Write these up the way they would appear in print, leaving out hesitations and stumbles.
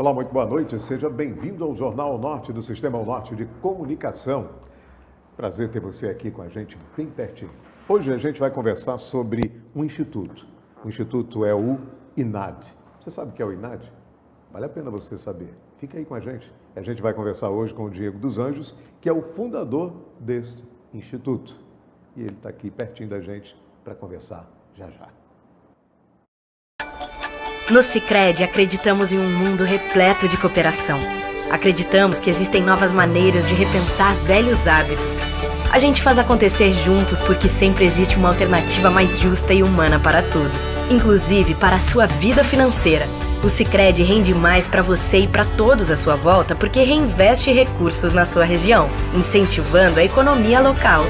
Olá, muito boa noite. Seja bem-vindo ao Jornal Norte do Sistema Norte de Comunicação. Prazer ter você aqui com a gente bem pertinho. Hoje a gente vai conversar sobre um instituto. O instituto é o INAD. Você sabe o que é o INAD? Vale a pena você saber. Fica aí com a gente. A gente vai conversar hoje com o Diego dos Anjos, que é o fundador deste instituto. E ele está aqui pertinho da gente para conversar já já. No Sicredi, acreditamos em um mundo repleto de cooperação. Acreditamos que existem novas maneiras de repensar velhos hábitos. A gente faz acontecer juntos porque sempre existe uma alternativa mais justa e humana para tudo, inclusive para a sua vida financeira. O Sicredi rende mais para você e para todos à sua volta porque reinveste recursos na sua região, incentivando a economia local.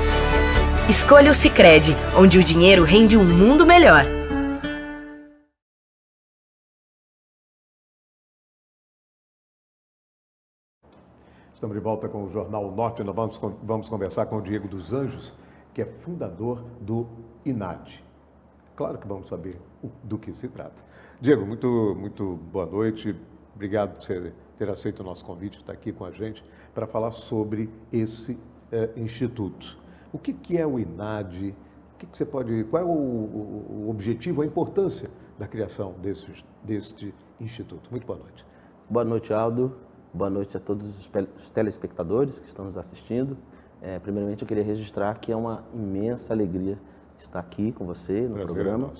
Escolha o Sicredi, onde o dinheiro rende um mundo melhor. Estamos de volta com o Jornal Norte. Nós vamos conversar com o Diego dos Anjos, que é fundador do INAD. Claro que vamos saber do que se trata. Diego, muito boa noite. Obrigado por você ter aceito o nosso convite, estar aqui com a gente para falar sobre esse instituto. O que é o INAD? Qual é o objetivo, a importância da criação deste instituto? Muito boa noite. Boa noite, Aldo. Boa noite a todos os telespectadores que estão nos assistindo. Primeiramente, eu queria registrar que é uma imensa alegria estar aqui com você no programa,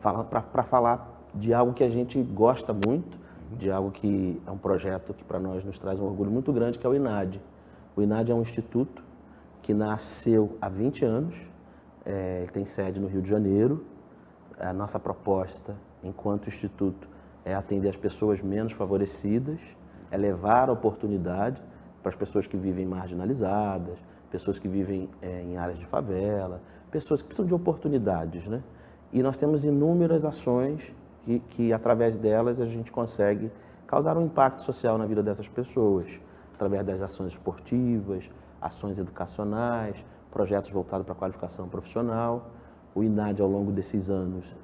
para falar de algo que a gente gosta muito, de algo que é um projeto que para nós nos traz um orgulho muito grande, que é o INAD. O INAD é um instituto que nasceu há 20 anos, ele tem sede no Rio de Janeiro. A nossa proposta, enquanto instituto, é atender as pessoas menos favorecidas, é levar a oportunidade para as pessoas que vivem marginalizadas, pessoas que vivem em áreas de favela, pessoas que precisam de oportunidades, né? E nós temos inúmeras ações que através delas, a gente consegue causar um impacto social na vida dessas pessoas, através das ações esportivas, ações educacionais, projetos voltados para a qualificação profissional. O INAD, ao longo desses anos,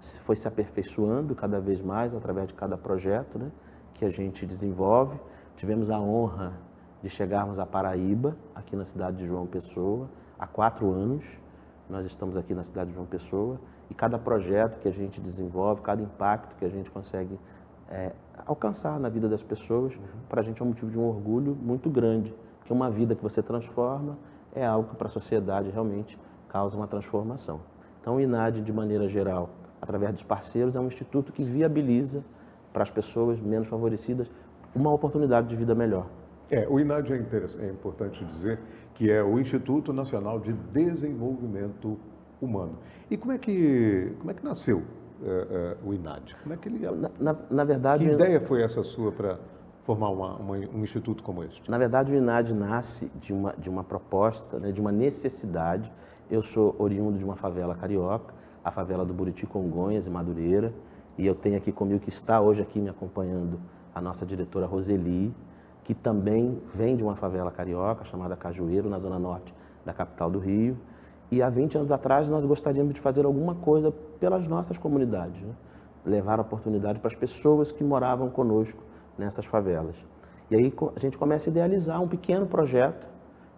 foi se aperfeiçoando cada vez mais através de cada projeto, né, que a gente desenvolve. Tivemos a honra de chegarmos à Paraíba, aqui na cidade de João Pessoa, há 4 anos. Nós estamos aqui na cidade de João Pessoa e cada projeto que a gente desenvolve, cada impacto que a gente consegue alcançar na vida das pessoas, para a gente é um motivo de um orgulho muito grande, porque uma vida que você transforma é algo que para a sociedade realmente causa uma transformação. Então o INAD, de maneira geral, através dos parceiros, é um instituto que viabiliza para as pessoas menos favorecidas uma oportunidade de vida melhor. O INAD é importante dizer que é o Instituto Nacional de Desenvolvimento Humano. E como é que nasceu o INAD? Como é que ele... Na verdade... Que ideia foi essa sua para formar um instituto como este? Na verdade, o INAD nasce de uma proposta, né, de uma necessidade. Eu sou oriundo de uma favela carioca, a favela do Buriti, Congonhas e Madureira, e eu tenho aqui comigo, que está hoje aqui me acompanhando, a nossa diretora Roseli, que também vem de uma favela carioca, chamada Cajueiro, na zona norte da capital do Rio. E há 20 anos atrás nós gostaríamos de fazer alguma coisa pelas nossas comunidades, né? Levar oportunidade para as pessoas que moravam conosco nessas favelas. E aí a gente começa a idealizar um pequeno projeto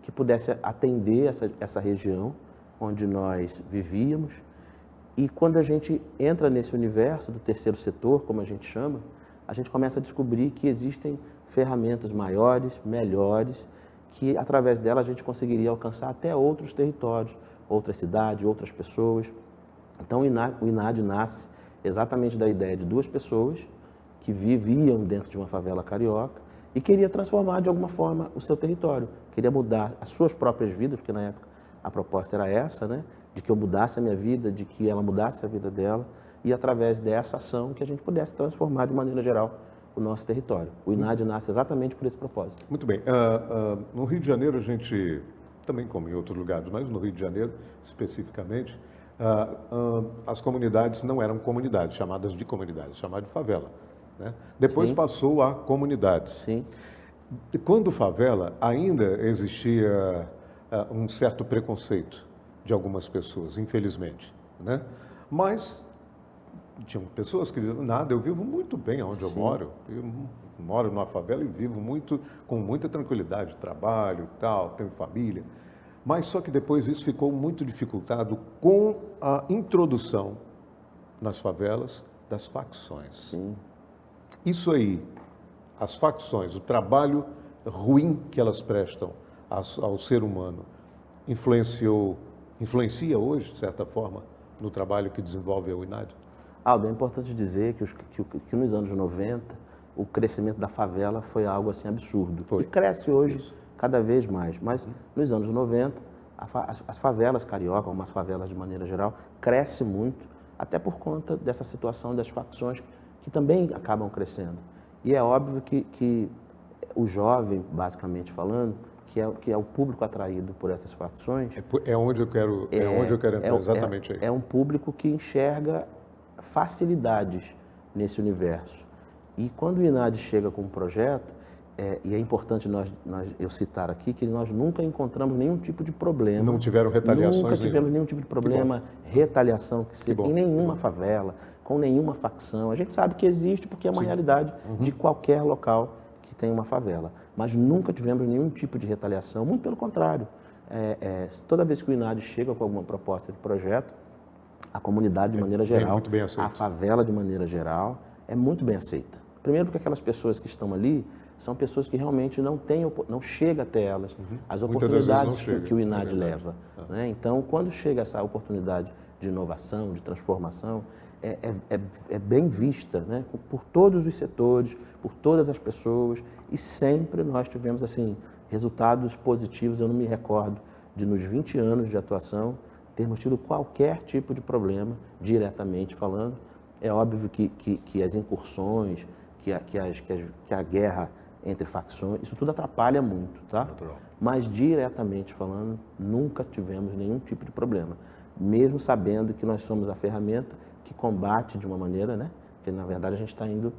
que pudesse atender essa região onde nós vivíamos. E quando a gente entra nesse universo do terceiro setor, como a gente chama, a gente começa a descobrir que existem ferramentas maiores, melhores, que através delas a gente conseguiria alcançar até outros territórios, outras cidades, outras pessoas. Então o INAD nasce exatamente da ideia de 2 pessoas que viviam dentro de uma favela carioca e queria transformar de alguma forma o seu território, queria mudar as suas próprias vidas, porque na época a proposta era essa, né? De que eu mudasse a minha vida, de que ela mudasse a vida dela, e através dessa ação que a gente pudesse transformar de maneira geral o nosso território. O INAD nasce exatamente por esse propósito. Muito bem. No Rio de Janeiro, a gente, também como em outros lugares, mas no Rio de Janeiro especificamente, as comunidades não eram comunidades, chamadas de comunidades, chamadas de favela, né? Depois Sim. Passou a comunidades. Sim. Quando favela, ainda existia um certo preconceito de algumas pessoas, infelizmente, né? Mas tinham pessoas que diziam, nada, eu vivo muito bem onde eu Sim. moro. Eu moro numa favela e vivo muito, com muita tranquilidade, trabalho e tal, tenho família. Mas só que depois isso ficou muito dificultado com a introdução nas favelas das facções. Sim. Isso aí, as facções, o trabalho ruim que elas prestam ao ser humano, influencia hoje, de certa forma, no trabalho que desenvolve a UNAD? Aldo, é importante dizer que nos anos 90, o crescimento da favela foi algo assim absurdo. Foi. E cresce hoje Isso. cada vez mais. Mas nos anos 90, as favelas carioca, ou as favelas de maneira geral, cresce muito, até por conta dessa situação das facções que também acabam crescendo. E é óbvio que o jovem, basicamente falando, que é o público atraído por essas facções, É onde eu quero entrar, exatamente aí. é um público que enxerga facilidades nesse universo. E quando o INAD chega com um projeto, e é importante eu citar aqui que nós nunca encontramos nenhum tipo de problema. Não tiveram retaliações Nunca tivemos nenhuma. nenhum tipo de problema, retaliação que seja, bom, em nenhuma favela, com nenhuma facção. A gente sabe que existe porque é uma realidade de qualquer local que tem uma favela. Mas nunca tivemos nenhum tipo de retaliação, muito pelo contrário. Toda vez que o INAD chega com alguma proposta de projeto, a comunidade de maneira geral, muito bem aceita. a favela de maneira geral, é muito bem aceita. Primeiro porque aquelas pessoas que estão ali são pessoas que realmente não chega até elas as Muitas das vezes não oportunidades chega, que o INAD é verdade. leva. Né? Então, quando chega essa oportunidade de inovação, de transformação, é bem vista, né? Por todos os setores, por todas as pessoas, e sempre nós tivemos assim resultados positivos. Eu não me recordo de, nos 20 anos de atuação, termos tido qualquer tipo de problema, diretamente falando. É óbvio que as incursões, que a guerra entre facções, isso tudo atrapalha muito, tá? Natural. Mas, diretamente falando, nunca tivemos nenhum tipo de problema. Mesmo sabendo que nós somos a ferramenta que combate de uma maneira, né? Porque, na verdade, a gente está indo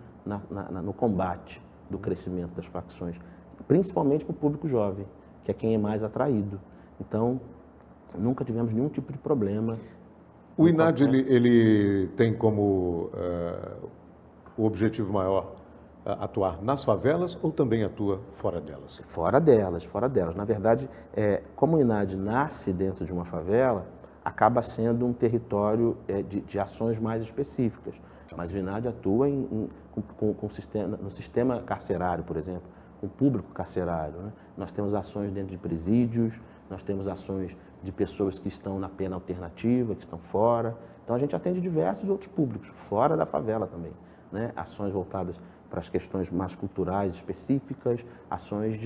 no combate do crescimento das facções, principalmente para o público jovem, que é quem é mais atraído. Então, nunca tivemos nenhum tipo de problema. O INAD, ele tem como o objetivo maior atuar nas favelas ou também atua fora delas? Fora delas, fora delas. Na verdade, como o INAD nasce dentro de uma favela, acaba sendo um território de ações mais específicas. Mas o INAD atua no sistema carcerário, por exemplo, com o público carcerário. Né? Nós temos ações dentro de presídios, nós temos ações de pessoas que estão na pena alternativa, que estão fora. Então, a gente atende diversos outros públicos, fora da favela também. Né? Ações voltadas para as questões mais culturais específicas, ações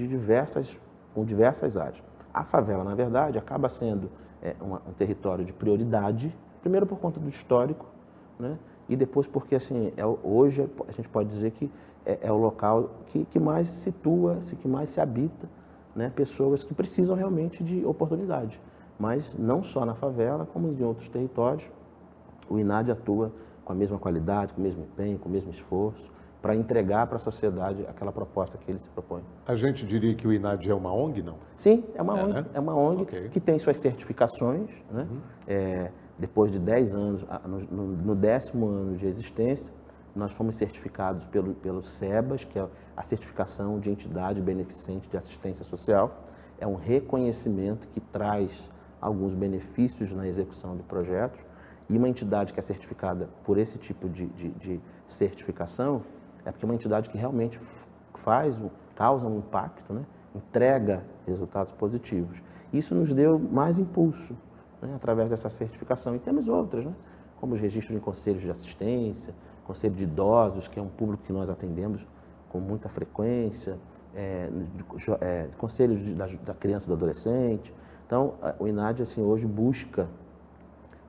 com diversas áreas. A favela, na verdade, acaba sendo um território de prioridade, primeiro por conta do histórico, né? E depois porque, assim, hoje a gente pode dizer que é o local que mais se situa, que mais se habita, né? Pessoas que precisam realmente de oportunidade. Mas não só na favela, como em outros territórios, o INAD atua com a mesma qualidade, com o mesmo empenho, com o mesmo esforço, para entregar para a sociedade aquela proposta que ele se propõe. A gente diria que o INAD é uma ONG, não? Sim, é uma ONG. Né? É uma ONG Okay. que tem suas certificações. Né? Depois de 10 anos, no 10º ano de existência, nós fomos certificados pelo SEBAS, que é a certificação de entidade beneficente de assistência social. É um reconhecimento que traz alguns benefícios na execução de projetos. E uma entidade que é certificada por esse tipo de certificação é porque é uma entidade que realmente causa um impacto, né? Entrega resultados positivos. Isso nos deu mais impulso, né? Através dessa certificação. E temos outras, né? Como os registros em conselhos de assistência, conselho de idosos, que é um público que nós atendemos com muita frequência, conselhos da criança e do adolescente. Então, o INAD, assim, hoje busca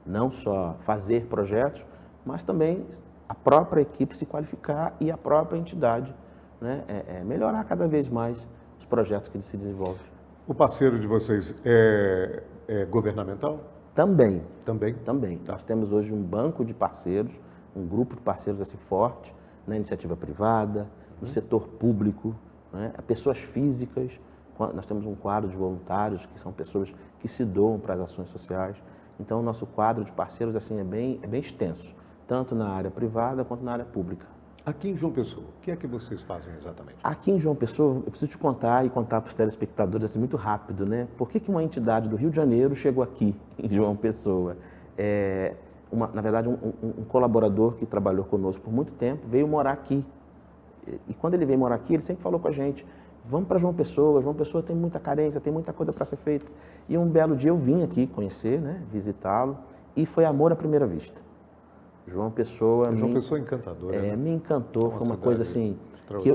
não só fazer projetos, mas também a própria equipe se qualificar e a própria entidade, né, melhorar cada vez mais os projetos que ele se desenvolve. O parceiro de vocês é governamental? Também. Também? Também. Nós temos hoje um banco de parceiros, um grupo de parceiros assim forte, na iniciativa privada, no setor público, né, pessoas físicas. Nós temos um quadro de voluntários, que são pessoas que se doam para as ações sociais. Então, o nosso quadro de parceiros assim, é bem extenso. tanto na área privada quanto na área pública. Aqui em João Pessoa, o que é que vocês fazem exatamente? Aqui em João Pessoa, eu preciso te contar e contar para os telespectadores assim, muito rápido, né? Por que uma entidade do Rio de Janeiro chegou aqui em João Pessoa? Na verdade, um colaborador que trabalhou conosco por muito tempo veio morar aqui. E quando ele veio morar aqui, ele sempre falou com a gente, vamos para João Pessoa tem muita carência, tem muita coisa para ser feita. E um belo dia eu vim aqui conhecer, né? Visitá-lo, e foi amor à primeira vista. João Pessoa é encantadora, né? Me encantou, foi uma coisa assim,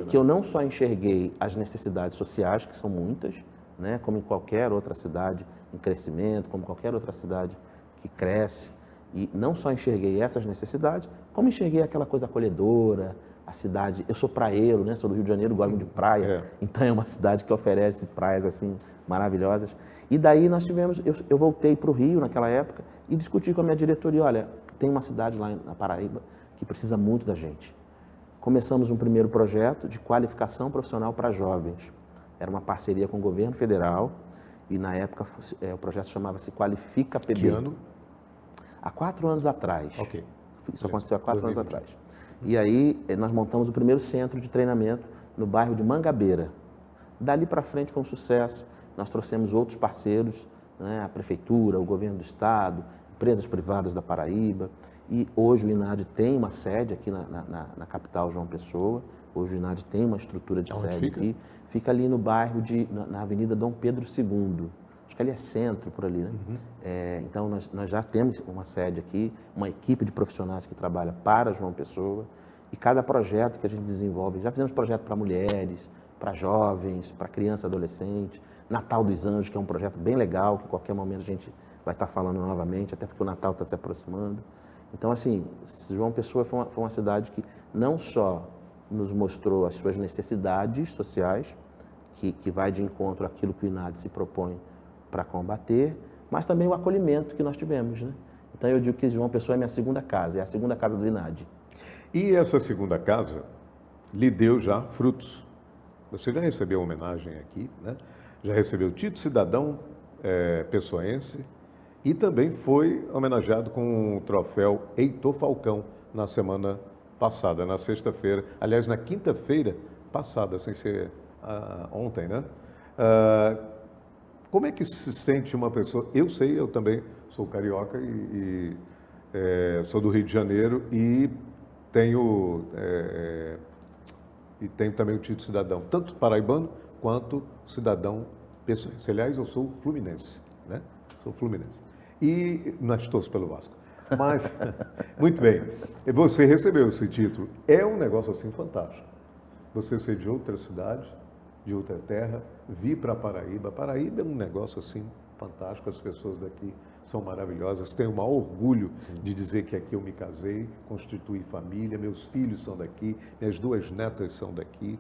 que eu não só enxerguei as necessidades sociais, que são muitas, né, como em qualquer outra cidade em crescimento, como qualquer outra cidade que cresce, e não só enxerguei essas necessidades, como enxerguei aquela coisa acolhedora, a cidade, eu sou praieiro, né, sou do Rio de Janeiro, gosto de praia, então é uma cidade que oferece praias assim maravilhosas. E daí nós tivemos, eu voltei para o Rio naquela época e discuti com a minha diretoria, olha, tem uma cidade lá na Paraíba que precisa muito da gente. Começamos um primeiro projeto de qualificação profissional para jovens. Era uma parceria com o governo federal e na época o projeto chamava-se Qualifica PB. Que ano? Há 4 anos atrás. Ok. Isso aconteceu há 4 anos atrás. E aí nós montamos o primeiro centro de treinamento no bairro de Mangabeira. Dali para frente foi um sucesso. Nós trouxemos outros parceiros, né, a prefeitura, o governo do estado, empresas privadas da Paraíba, e hoje o INAD tem uma sede aqui na capital João Pessoa, hoje o INAD tem uma estrutura de sede aqui, fica ali no bairro, na Avenida Dom Pedro II, acho que ali é centro, por ali, né? Então nós já temos uma sede aqui, uma equipe de profissionais que trabalha para João Pessoa, e cada projeto que a gente desenvolve, já fizemos projeto para mulheres, para jovens, para criança e adolescente, Natal dos Anjos, que é um projeto bem legal, que a qualquer momento a gente vai estar falando novamente, até porque o Natal está se aproximando. Então, assim, João Pessoa foi uma cidade que não só nos mostrou as suas necessidades sociais, que vai de encontro àquilo que o INAD se propõe para combater, mas também o acolhimento que nós tivemos, né? Então, eu digo que João Pessoa é minha segunda casa, é a segunda casa do INAD. E essa segunda casa lhe deu já frutos. Você já recebeu homenagem aqui, né? Já recebeu o título cidadão pessoense, e também foi homenageado com o troféu Heitor Falcão na semana passada, na sexta-feira. Aliás, na quinta-feira passada, sem ser ontem, né? Como é que se sente uma pessoa... Eu sei, eu também sou carioca e sou do Rio de Janeiro e tenho também o título de cidadão, tanto paraibano quanto cidadão pessoense. Aliás, eu sou fluminense, né? Sou fluminense. E nós torço pelo Vasco. Mas, muito bem, você recebeu esse título. É um negócio assim fantástico. Você ser de outra cidade, de outra terra, vir para a Paraíba. Paraíba é um negócio assim fantástico, as pessoas daqui são maravilhosas. Tenho o maior orgulho de dizer que aqui eu me casei, constituí família, meus filhos são daqui, minhas 2 netas são daqui,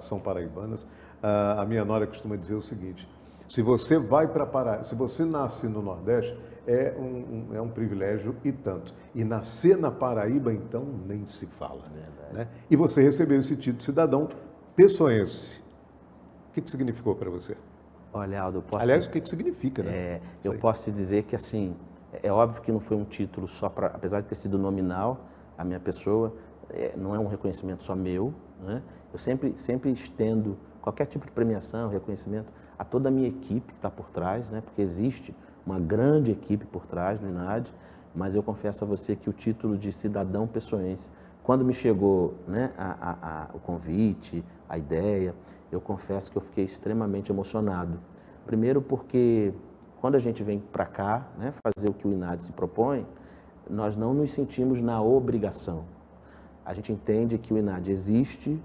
são paraibanas. A minha nora costuma dizer o seguinte: se você vai para Paraíba, se você nasce no Nordeste, é um privilégio e tanto. E nascer na Paraíba, então, nem se fala. Né? E você recebeu esse título de cidadão pessoense. O que significou para você? Olha, Aldo, aliás, o que significa, né? Eu posso te dizer que, assim, é óbvio que não foi um título só para... Apesar de ter sido nominal, a minha pessoa, não é um reconhecimento só meu, né? Eu sempre estendo qualquer tipo de premiação, reconhecimento a toda a minha equipe que está por trás, né? Porque existe uma grande equipe por trás do INAD, mas eu confesso a você que o título de cidadão pessoense, quando me chegou, né, o convite, a ideia, eu confesso que eu fiquei extremamente emocionado. Primeiro porque quando a gente vem para cá, né, fazer o que o INAD se propõe, nós não nos sentimos na obrigação. A gente entende que o INAD existe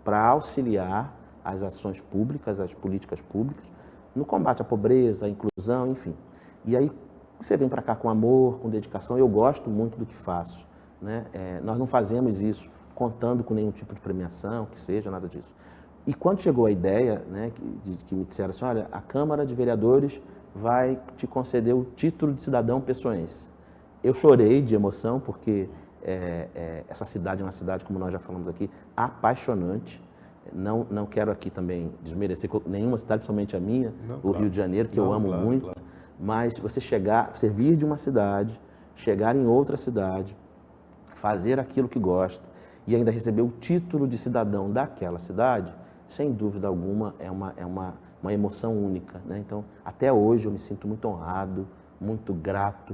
para auxiliar as ações públicas, as políticas públicas, no combate à pobreza, à inclusão, enfim. E aí você vem para cá com amor, com dedicação. Eu gosto muito do que faço, né? Nós não fazemos isso contando com nenhum tipo de premiação, que seja, nada disso. E quando chegou a ideia, né, que me disseram assim, olha, a Câmara de Vereadores vai te conceder o título de cidadão pessoense. Eu chorei de emoção, porque essa cidade é uma cidade, como nós já falamos aqui, apaixonante. Não quero aqui também desmerecer nenhuma cidade, principalmente a minha, o Rio de Janeiro, que eu amo muito. Claro. Mas você vir de uma cidade, chegar em outra cidade, fazer aquilo que gosta e ainda receber o título de cidadão daquela cidade, sem dúvida alguma, é uma emoção única, né? Então, até hoje eu me sinto muito honrado, muito grato.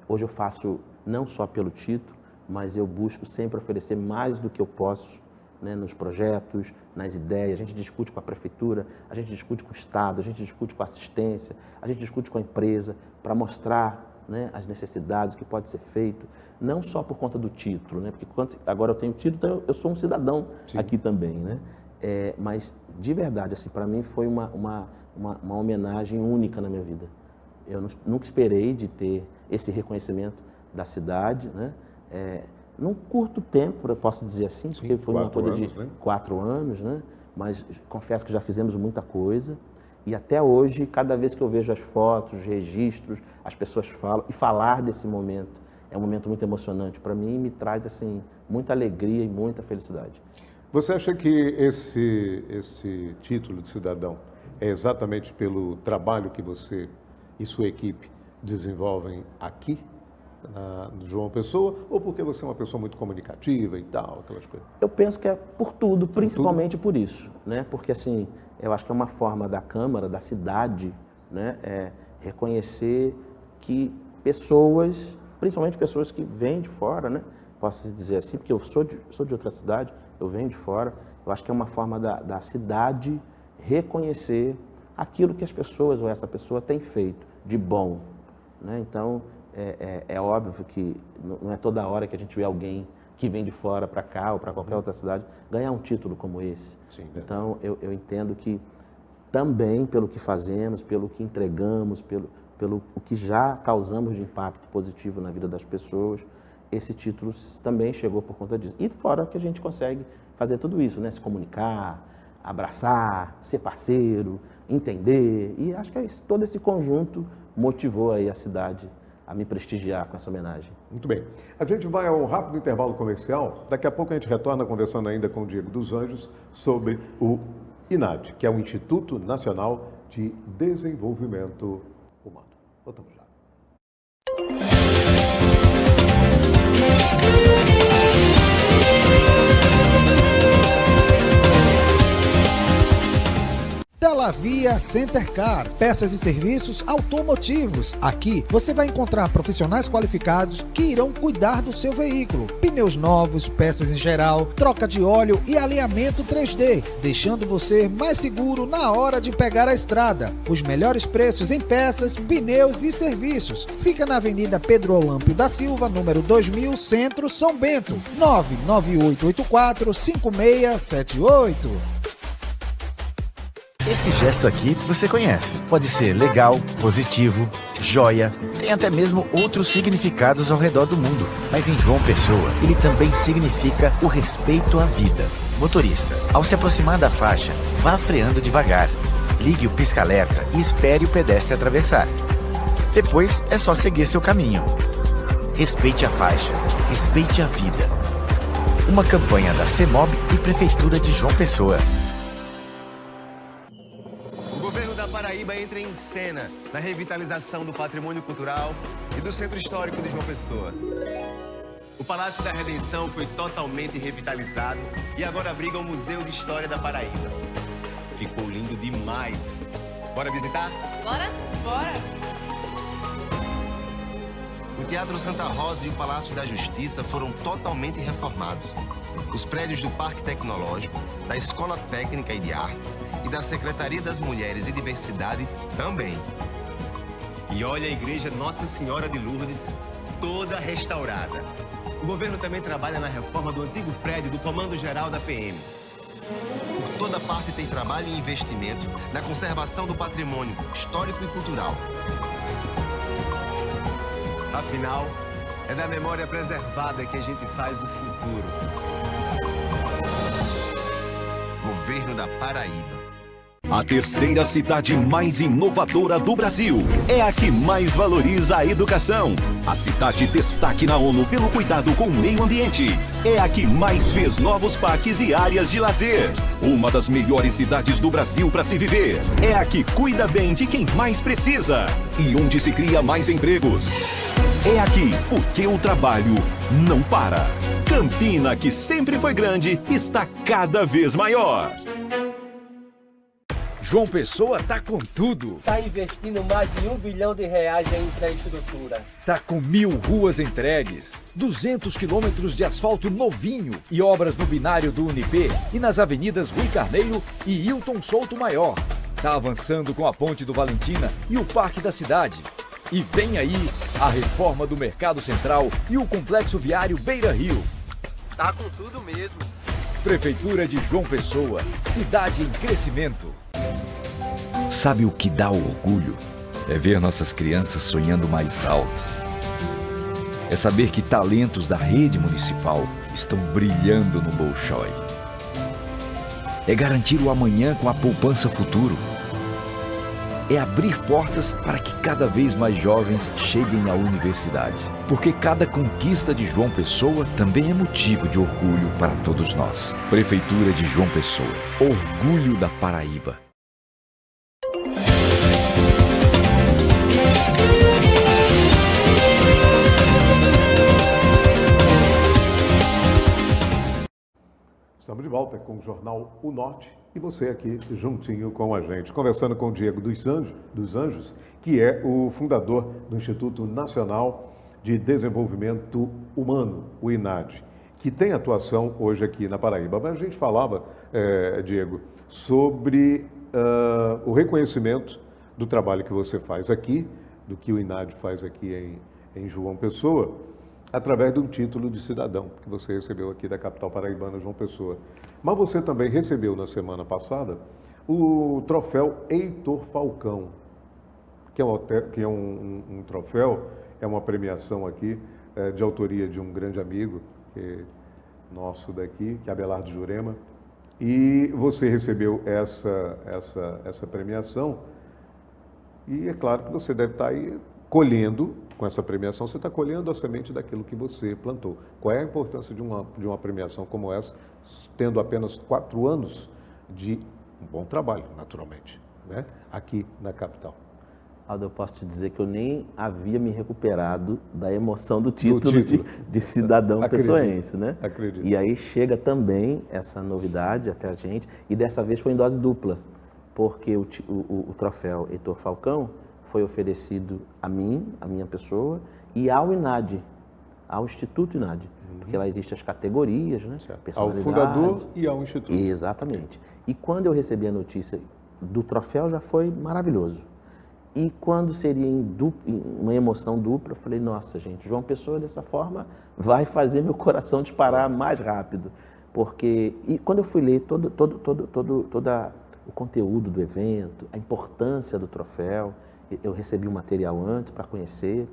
Hoje eu faço não só pelo título, mas eu busco sempre oferecer mais do que eu posso, né, nos projetos, nas ideias. A gente discute com a prefeitura, a gente discute com o Estado, a gente discute com a assistência, a gente discute com a empresa para mostrar, né, as necessidades, o que pode ser feito, não só por conta do título, né, porque agora eu tenho título, então eu sou um cidadão aqui também, né? Mas de verdade, assim, para mim foi uma homenagem única na minha vida. Eu nunca esperei de ter esse reconhecimento da cidade, né? Num curto tempo, eu posso dizer assim, porque foi uma coisa de 4 anos, né? Mas confesso que já fizemos muita coisa. E até hoje, cada vez que eu vejo as fotos, os registros, as pessoas falam, e falar desse momento, é um momento muito emocionante para mim e me traz, assim, muita alegria e muita felicidade. Você acha que esse título de cidadão é exatamente pelo trabalho que você e sua equipe desenvolvem aqui, no João Pessoa, ou porque você é uma pessoa muito comunicativa e tal, aquelas coisas? Eu penso que é por tudo, principalmente por isso, né? Porque, assim, eu acho que é uma forma da Câmara, da cidade, né, reconhecer que pessoas, principalmente pessoas que vêm de fora, né? Posso dizer assim, porque eu sou de outra cidade, eu venho de fora, eu acho que é uma forma da cidade reconhecer aquilo que as pessoas ou essa pessoa tem feito de bom, né? Então, é óbvio que não é toda hora que a gente vê alguém que vem de fora para cá ou para qualquer outra cidade ganhar um título como esse. Sim, então, eu entendo que também pelo que fazemos, pelo que entregamos, pelo o que já causamos de impacto positivo na vida das pessoas, esse título também chegou por conta disso. E fora que a gente consegue fazer tudo isso, né? Se comunicar, abraçar, ser parceiro, entender. E acho que todo esse conjunto motivou aí a cidade a me prestigiar com essa homenagem. Muito bem. A gente vai a um rápido intervalo comercial. Daqui a pouco a gente retorna conversando ainda com o Diego dos Anjos sobre o INAD, que é o Instituto Nacional de Desenvolvimento Humano. Voltamos já. Delavia Centercar, peças e serviços automotivos. Aqui você vai encontrar profissionais qualificados que irão cuidar do seu veículo. Pneus novos, peças em geral, troca de óleo e alinhamento 3D, deixando você mais seguro na hora de pegar a estrada. Os melhores preços em peças, pneus e serviços. Fica na Avenida Pedro Olâmpio da Silva, número 2000, Centro, São Bento. 99884-5678. Esse gesto aqui você conhece. Pode ser legal, positivo, joia, tem até mesmo outros significados ao redor do mundo. Mas em João Pessoa, ele também significa o respeito à vida. Motorista, ao se aproximar da faixa, vá freando devagar. Ligue o pisca-alerta e espere o pedestre atravessar. Depois é só seguir seu caminho. Respeite a faixa, respeite a vida. Uma campanha da CEMOB e Prefeitura de João Pessoa. Paraíba entra em cena na revitalização do patrimônio cultural e do Centro Histórico de João Pessoa. O Palácio da Redenção foi totalmente revitalizado e agora abriga o Museu de História da Paraíba. Ficou lindo demais. Bora visitar? Bora? Bora! O Teatro Santa Rosa e o Palácio da Justiça foram totalmente reformados. Os prédios do Parque Tecnológico, da Escola Técnica e de Artes e da Secretaria das Mulheres e Diversidade também. E olha a Igreja Nossa Senhora de Lourdes, toda restaurada. O governo também trabalha na reforma do antigo prédio do Comando Geral da PM. Por toda parte tem trabalho e investimento na conservação do patrimônio histórico e cultural. Afinal, é da memória preservada que a gente faz o futuro. Governo da Paraíba. A terceira cidade mais inovadora do Brasil é a que mais valoriza a educação. A cidade destaque na ONU pelo cuidado com o meio ambiente. É a que mais fez novos parques e áreas de lazer. Uma das melhores cidades do Brasil para se viver. É a que cuida bem de quem mais precisa e onde se cria mais empregos. É aqui porque o trabalho não para. Campina, que sempre foi grande, está cada vez maior. João Pessoa tá com tudo. Está investindo mais de R$1 bilhão em infraestrutura. Tá com 1000 ruas entregues, 200 quilômetros de asfalto novinho e obras no binário do Unip e nas avenidas Rui Carneiro e Hilton Souto Maior. Tá avançando com a Ponte do Valentina e o Parque da Cidade. E vem aí a reforma do Mercado Central e o Complexo Viário Beira Rio. Tá com tudo mesmo. Prefeitura de João Pessoa, cidade em crescimento. Sabe o que dá orgulho? É ver nossas crianças sonhando mais alto. É saber que talentos da rede municipal estão brilhando no Bolshoi. É garantir o amanhã com a poupança futuro. É abrir portas para que cada vez mais jovens cheguem à universidade. Porque cada conquista de João Pessoa também é motivo de orgulho para todos nós. Prefeitura de João Pessoa. Orgulho da Paraíba. Estamos de volta com o Jornal O Norte e você aqui juntinho com a gente, conversando com o Diego dos Anjos, que é o fundador do Instituto Nacional de Desenvolvimento Humano, o INAD, que tem atuação hoje aqui na Paraíba. Mas a gente falava, Diego, sobre o reconhecimento do trabalho que você faz aqui, do que o INAD faz aqui em João Pessoa, através de um título de cidadão que você recebeu aqui da capital paraibana, João Pessoa. Mas você também recebeu na semana passada o troféu Heitor Falcão, que é um troféu, é uma premiação aqui de autoria de um grande amigo nosso daqui, que é Abelardo Jurema. E você recebeu essa premiação e é claro que você deve estar aí colhendo. Com essa premiação, você está colhendo a semente daquilo que você plantou. Qual é a importância de uma premiação como essa, tendo apenas 4 anos de um bom trabalho, naturalmente, né? Aqui na capital? Aldo, eu posso te dizer que eu nem havia me recuperado da emoção do título. De cidadão pessoense, né? Acredito. E aí chega também essa novidade até a gente, e dessa vez foi em dose dupla, porque o troféu Heitor Falcão foi oferecido a mim, a minha pessoa, e ao INAD, ao Instituto INAD, porque lá existem as categorias, né? Ao fundador e ao Instituto. Exatamente. E quando eu recebi a notícia do troféu, já foi maravilhoso. E quando seria em uma emoção dupla, eu falei, nossa, gente, João Pessoa dessa forma vai fazer meu coração disparar mais rápido. Porque, e quando eu fui ler todo o conteúdo do evento, a importância do troféu, eu recebi o material antes para conhecer,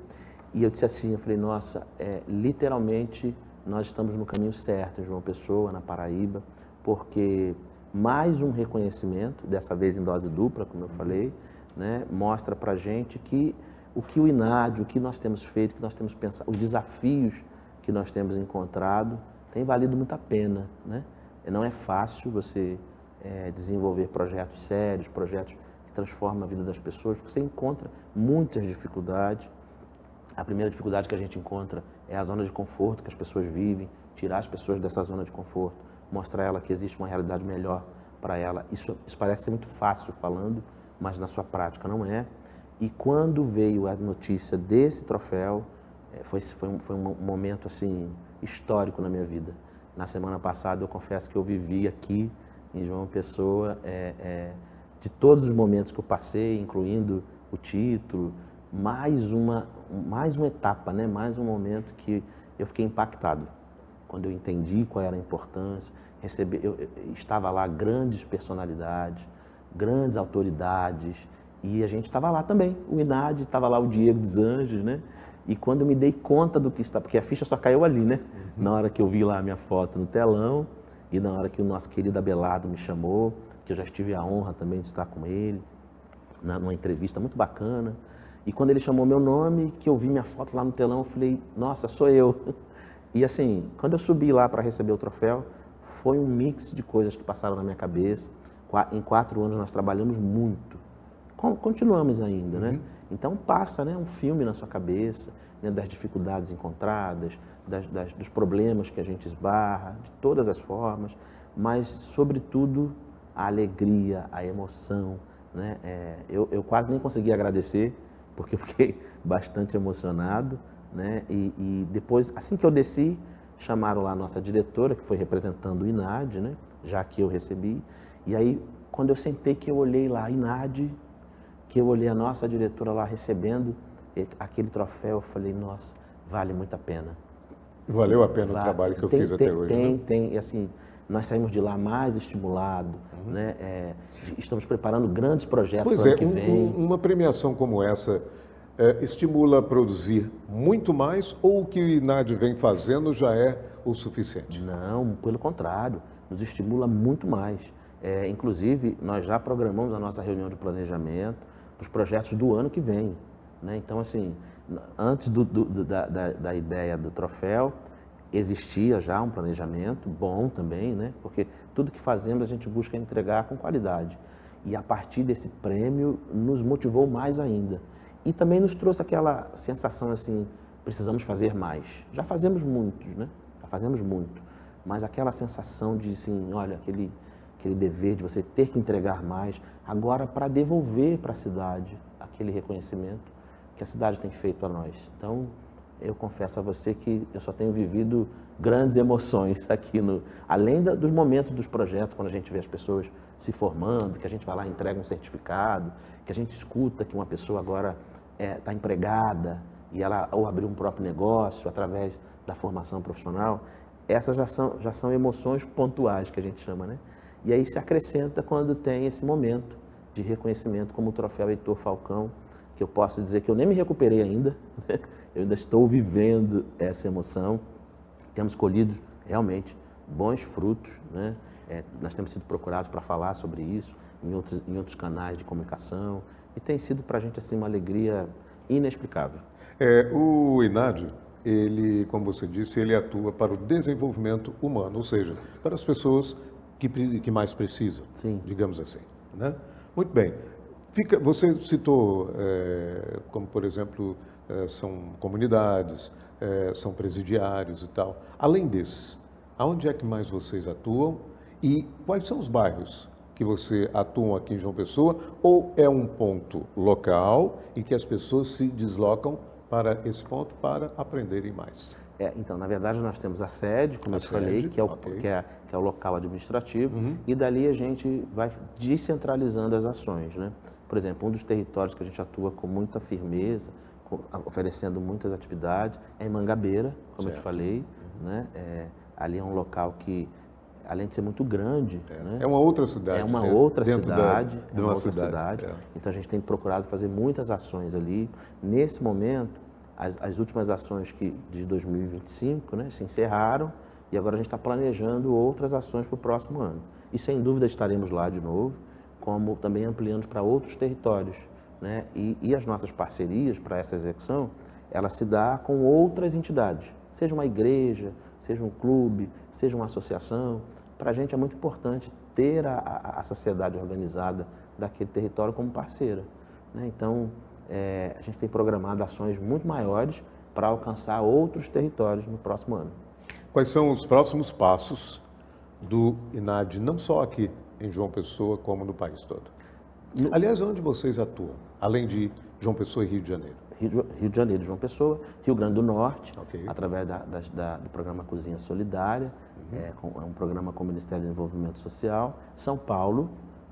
e eu disse assim, eu falei, nossa, literalmente nós estamos no caminho certo em João Pessoa, na Paraíba, porque mais um reconhecimento, dessa vez em dose dupla, como eu falei, né, mostra para a gente que o INAD, o que nós temos feito, o que nós temos pensado, os desafios que nós temos encontrado, tem valido muito a pena, né? Não é fácil você desenvolver projetos sérios, projetos que transformam a vida das pessoas, porque você encontra muitas dificuldades. A primeira dificuldade que a gente encontra é a zona de conforto que as pessoas vivem, tirar as pessoas dessa zona de conforto, mostrar a ela que existe uma realidade melhor para ela. Isso parece ser muito fácil falando, mas na sua prática não é. E quando veio a notícia desse troféu, foi um momento assim histórico na minha vida. Na semana passada, eu confesso que eu vivi aqui em João Pessoa, de todos os momentos que eu passei, incluindo o título, mais uma etapa, né? Mais um momento que eu fiquei impactado. Quando eu entendi qual era a importância, estava lá grandes personalidades, grandes autoridades, e a gente estava lá também, o INAD, estava lá o Diego dos Anjos, né? E quando eu me dei conta do que está, porque a ficha só caiu ali, né? Na hora que eu vi lá a minha foto no telão, e na hora que o nosso querido Abelardo me chamou, que eu já tive a honra também de estar com ele, numa entrevista muito bacana. E quando ele chamou meu nome, que eu vi minha foto lá no telão, eu falei, nossa, sou eu. E assim, quando eu subi lá para receber o troféu, foi um mix de coisas que passaram na minha cabeça. Em 4 anos nós trabalhamos muito continuamos ainda, né? Então passa, né, um filme na sua cabeça, né, das dificuldades encontradas, dos problemas que a gente esbarra, de todas as formas, mas, sobretudo, a alegria, a emoção, né? Eu quase nem consegui agradecer, porque eu fiquei bastante emocionado, né? E depois, assim que eu desci, chamaram lá a nossa diretora, que foi representando o INAD, né? Já que eu recebi. E aí, quando eu sentei, que eu olhei lá a INAD, que eu olhei a nossa diretora lá recebendo aquele troféu, eu falei, nossa, vale muito a pena. Valeu a pena o trabalho que eu fiz até hoje, né? E assim, nós saímos de lá mais estimulados, né? Estamos preparando grandes projetos para o ano que vem. Uma premiação como essa estimula a produzir muito mais, ou o que o INAD vem fazendo já é o suficiente? Não, pelo contrário, nos estimula muito mais. Inclusive, nós já programamos a nossa reunião de planejamento dos projetos do ano que vem, né? Então, assim, antes da ideia do troféu, existia já um planejamento bom também, né? Porque tudo que fazemos a gente busca entregar com qualidade. E a partir desse prêmio nos motivou mais ainda. E também nos trouxe aquela sensação assim, precisamos fazer mais. Já fazemos muitos, né? Já fazemos muito. Mas aquela sensação de assim, olha, aquele dever de você ter que entregar mais, agora para devolver para a cidade aquele reconhecimento que a cidade tem feito a nós. Então, eu confesso a você que eu só tenho vivido grandes emoções aqui, além dos momentos dos projetos, quando a gente vê as pessoas se formando, que a gente vai lá e entrega um certificado, que a gente escuta que uma pessoa agora está empregada e ela ou abriu um próprio negócio através da formação profissional. Essas já são emoções pontuais, que a gente chama, né? E aí se acrescenta quando tem esse momento de reconhecimento, como o troféu Heitor Falcão, que eu posso dizer que eu nem me recuperei ainda, né? Eu ainda estou vivendo essa emoção. Temos colhido realmente bons frutos, né? Nós temos sido procurados para falar sobre isso em outros canais de comunicação e tem sido para a gente assim, uma alegria inexplicável. O INAD, ele, como você disse, ele atua para o desenvolvimento humano, ou seja, para as pessoas que mais precisam, sim, digamos assim, né? Muito bem. Você citou, como por exemplo, são comunidades, são presidiários e tal. Além desses, aonde é que mais vocês atuam e quais são os bairros que você atuam aqui em João Pessoa, ou é um ponto local e que as pessoas se deslocam para esse ponto para aprenderem mais? Então, na verdade, nós temos a sede, como eu te falei, que é o local administrativo, e dali a gente vai descentralizando as ações, né? Por exemplo, um dos territórios que a gente atua com muita firmeza, oferecendo muitas atividades, é em Mangabeira, como eu te falei, né? Ali é um local que, além de ser muito grande, né? É uma outra cidade. É uma outra cidade. De uma cidade. Então a gente tem procurado fazer muitas ações ali. Nesse momento, as últimas ações de 2025, né, se encerraram e agora a gente está planejando outras ações para o próximo ano. E sem dúvida estaremos lá de novo, como também ampliando para outros territórios, né? E as nossas parcerias para essa execução, ela se dá com outras entidades, seja uma igreja, seja um clube, seja uma associação. Para a gente é muito importante ter a sociedade organizada daquele território como parceira, né? Então, a gente tem programado ações muito maiores para alcançar outros territórios no próximo ano. Quais são os próximos passos do INAD, não só aqui em João Pessoa, como no país todo? Aliás, onde vocês atuam, além de João Pessoa e Rio de Janeiro? Rio de Janeiro, João Pessoa, Rio Grande do Norte, através do programa Cozinha Solidária, é um programa com o Ministério do Desenvolvimento Social. São Paulo,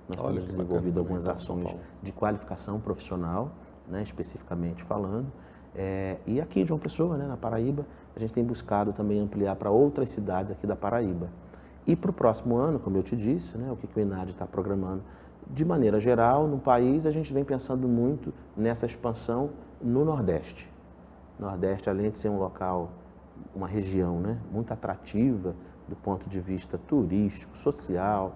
nós temos desenvolvido algumas ações de qualificação profissional, né, especificamente falando. E aqui em João Pessoa, né, na Paraíba, a gente tem buscado também ampliar para outras cidades aqui da Paraíba. E para o próximo ano, como eu te disse, né, o que o INAD está programando, de maneira geral, no país, a gente vem pensando muito nessa expansão no Nordeste. Nordeste, além de ser um local, uma região, né, muito atrativa do ponto de vista turístico, social,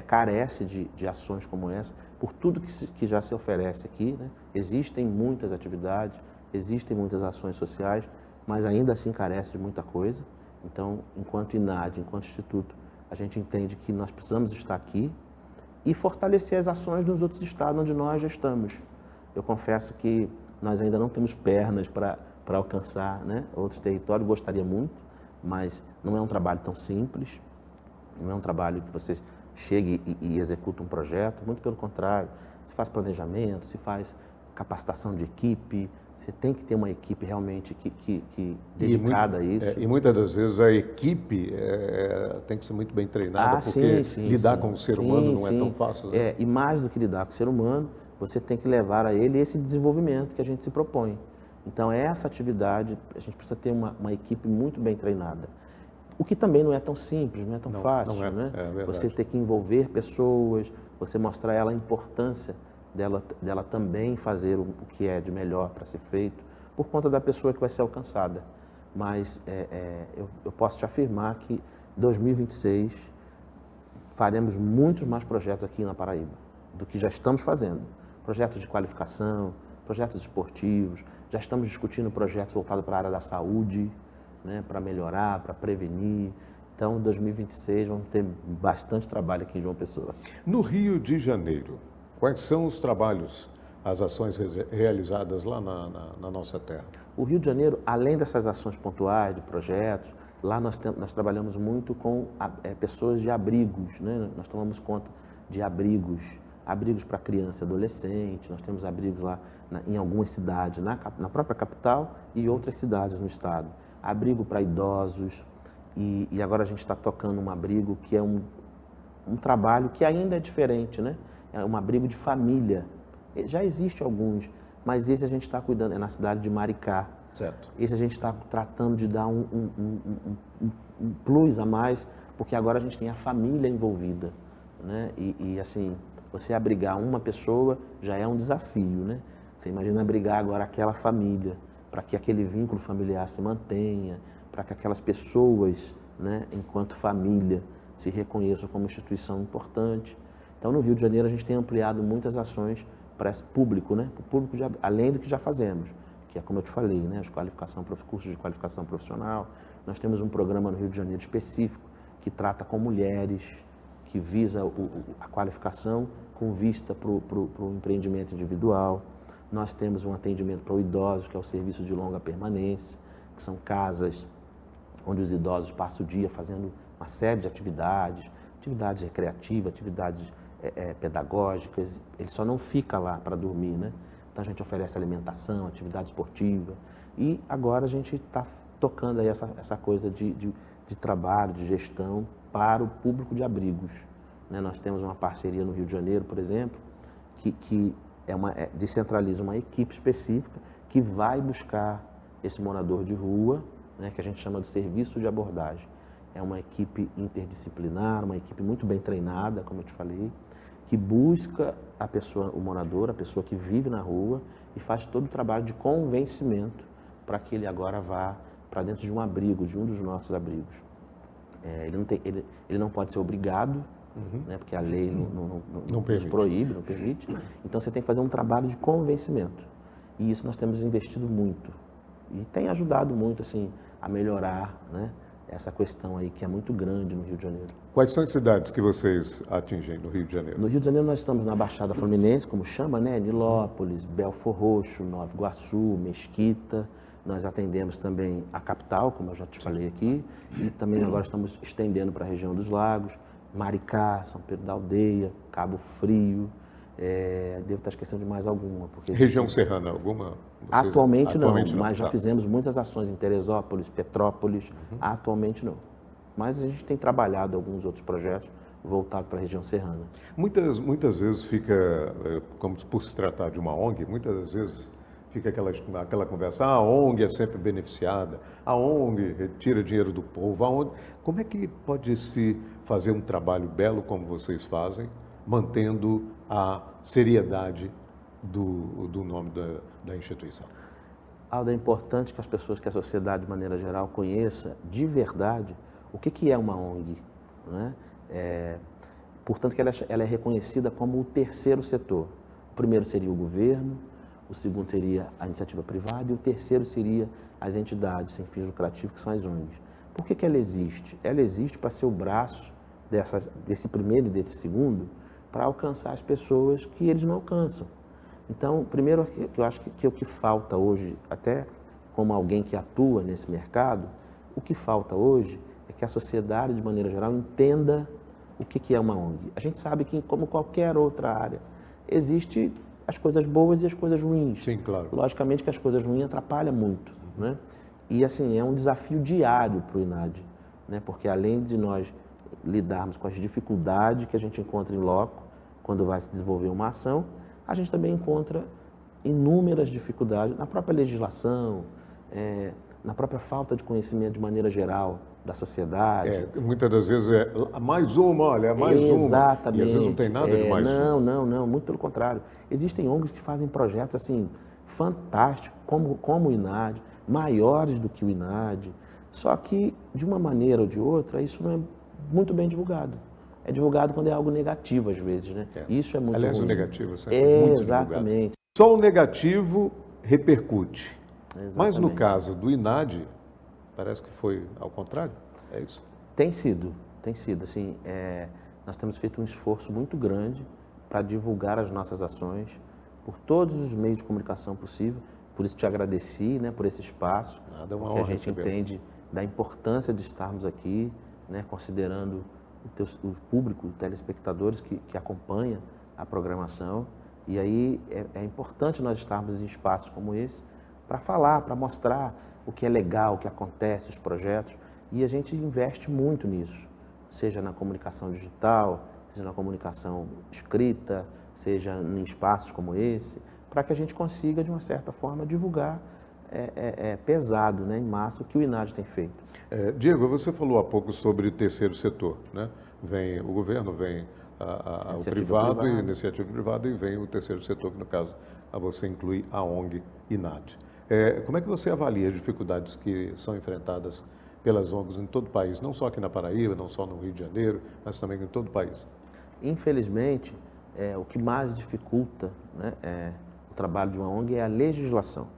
carece de ações como essa, por tudo que já se oferece aqui, né? Existem muitas atividades, existem muitas ações sociais, mas ainda assim carece de muita coisa. Então, enquanto INAD, enquanto Instituto, a gente entende que nós precisamos estar aqui e fortalecer as ações nos outros estados onde nós já estamos. Eu confesso que nós ainda não temos pernas para alcançar, né, outros territórios, gostaria muito, mas não é um trabalho tão simples, não é um trabalho que você chegue e executa um projeto, muito pelo contrário, se faz planejamento, se faz capacitação de equipe, você tem que ter uma equipe realmente dedicada a isso. E muitas das vezes a equipe tem que ser muito bem treinada, porque lidar com o ser humano não é tão fácil. Né? E mais do que lidar com o ser humano, você tem que levar a ele esse desenvolvimento que a gente se propõe. Então, essa atividade, a gente precisa ter uma equipe muito bem treinada. O que também não é tão simples, não é tão fácil, né? Você ter que envolver pessoas, você mostrar a ela a importância dela também fazer o que é de melhor para ser feito, por conta da pessoa que vai ser alcançada. Mas eu posso te afirmar que 2026 faremos muitos mais projetos aqui na Paraíba do que já estamos fazendo. Projetos de qualificação, projetos esportivos, já estamos discutindo projetos voltados para a área da saúde, né, para melhorar, para prevenir. Então, em 2026, vamos ter bastante trabalho aqui em João Pessoa. No Rio de Janeiro, quais são os trabalhos, as ações realizadas lá na nossa terra? O Rio de Janeiro, além dessas ações pontuais, de projetos, lá nós trabalhamos muito com pessoas de abrigos, né? Nós tomamos conta de abrigos para criança e adolescente, nós temos abrigos lá em algumas cidades, na própria capital e outras cidades no estado. Abrigo para idosos, e agora a gente está tocando um abrigo que é um trabalho que ainda é diferente, né? É um abrigo de família. Já existe alguns, mas esse a gente está cuidando, é na cidade de Maricá. Certo. Esse a gente está tratando de dar um plus a mais, porque agora a gente tem a família envolvida, né? E assim, você abrigar uma pessoa já é um desafio, né? Você imagina abrigar agora aquela família, para que aquele vínculo familiar se mantenha, para que aquelas pessoas, né, enquanto família, se reconheçam como instituição importante. Então, no Rio de Janeiro, a gente tem ampliado muitas ações para esse público, né? Para o público além do que já fazemos, que é como eu te falei, né? Cursos de qualificação profissional. Nós temos um programa no Rio de Janeiro específico que trata com mulheres, que visa a qualificação com vista para o empreendimento individual. Nós temos um atendimento para os idosos, que é o serviço de longa permanência, que são casas onde os idosos passam o dia fazendo uma série de atividades recreativas, atividades pedagógicas. Ele só não fica lá para dormir, né? Então a gente oferece alimentação, atividade esportiva. E agora a gente está tocando aí essa coisa de trabalho, de gestão para o público de abrigos, né? Nós temos uma parceria no Rio de Janeiro, por exemplo, que descentraliza uma equipe específica que vai buscar esse morador de rua, né, que a gente chama de serviço de abordagem. É uma equipe interdisciplinar, uma equipe muito bem treinada, como eu te falei, que busca a pessoa, o morador, a pessoa que vive na rua, e faz todo o trabalho de convencimento para que ele agora vá para dentro de um abrigo, de um dos nossos abrigos. Ele não pode ser obrigado, né, porque a lei não nos proíbe, não permite. Então você tem que fazer um trabalho de convencimento. E isso nós temos investido muito. E tem ajudado muito assim, a melhorar, né, essa questão aí que é muito grande no Rio de Janeiro. Quais são as cidades que vocês atingem no Rio de Janeiro? No Rio de Janeiro nós estamos na Baixada Fluminense, como chama, né? Nilópolis, Belfor Roxo, Nova Iguaçu, Mesquita. Nós atendemos também a capital, como eu já te falei aqui, e também agora estamos estendendo para a região dos lagos, Maricá, São Pedro da Aldeia, Cabo Frio. Devo estar esquecendo de mais alguma. Porque região serrana, alguma? Atualmente não, mas já fizemos muitas ações em Teresópolis, Petrópolis, atualmente não. Mas a gente tem trabalhado alguns outros projetos voltados para a região serrana. Muitas vezes fica, como por se tratar de uma ONG, muitas vezes fica aquela conversa, a ONG é sempre beneficiada, a ONG retira dinheiro do povo, como é que pode se fazer um trabalho belo como vocês fazem, mantendo a seriedade do nome da instituição? Aldo, é importante que as pessoas, que a sociedade de maneira geral conheça de verdade o que é uma ONG, né? Portanto, que ela é reconhecida como o terceiro setor. O primeiro seria o governo, o segundo seria a iniciativa privada e o terceiro seria as entidades sem fins lucrativos, que são as ONGs. Por que ela existe? Ela existe para ser o braço desse primeiro e desse segundo, para alcançar as pessoas que eles não alcançam. Então, primeiro, que eu acho que o que falta hoje, até como alguém que atua nesse mercado, o que falta hoje é que a sociedade, de maneira geral, entenda o que é uma ONG. A gente sabe que, como qualquer outra área, existe as coisas boas e as coisas ruins. Sim, claro. Logicamente que as coisas ruins atrapalham muito, né? E, assim, é um desafio diário para o INAD, né? Porque, além de nós lidarmos com as dificuldades que a gente encontra em loco, quando vai se desenvolver uma ação, a gente também encontra inúmeras dificuldades na própria legislação, na própria falta de conhecimento de maneira geral da sociedade. Muitas das vezes mais uma, olha, mais Exatamente. uma. E às vezes não tem nada de mais uma. Não, muito pelo contrário. Existem ONGs que fazem projetos assim, fantásticos, como o INAD, maiores do que o INAD, só que, de uma maneira ou de outra, isso não é muito bem divulgado. É divulgado quando é algo negativo, às vezes, né? Isso é muito Aliás, ruim. o negativo sempre é muito Exatamente. divulgado. Só o negativo repercute. Exatamente. Mas no caso do INAD, parece que foi ao contrário, é isso? Tem sido. Assim, nós temos feito um esforço muito grande para divulgar as nossas ações por todos os meios de comunicação possível. Por isso te agradeci, né, por esse espaço, porque a gente entende da importância de estarmos aqui, né, considerando o público, os telespectadores que acompanha a programação. E aí é importante nós estarmos em espaços como esse para falar, para mostrar o que é legal, o que acontece, os projetos. E a gente investe muito nisso, seja na comunicação digital, seja na comunicação escrita, seja em espaços como esse, para que a gente consiga, de uma certa forma, divulgar pesado, né, em massa, o que o INAD tem feito. Diego, você falou há pouco sobre o terceiro setor, né? Vem o governo, vem o privado, e iniciativa privada, e vem o terceiro setor, que no caso você inclui a ONG INAD. Como é que você avalia as dificuldades que são enfrentadas pelas ONGs em todo o país, não só aqui na Paraíba, não só no Rio de Janeiro, mas também em todo o país? Infelizmente, o que mais dificulta, né, o trabalho de uma ONG é a legislação.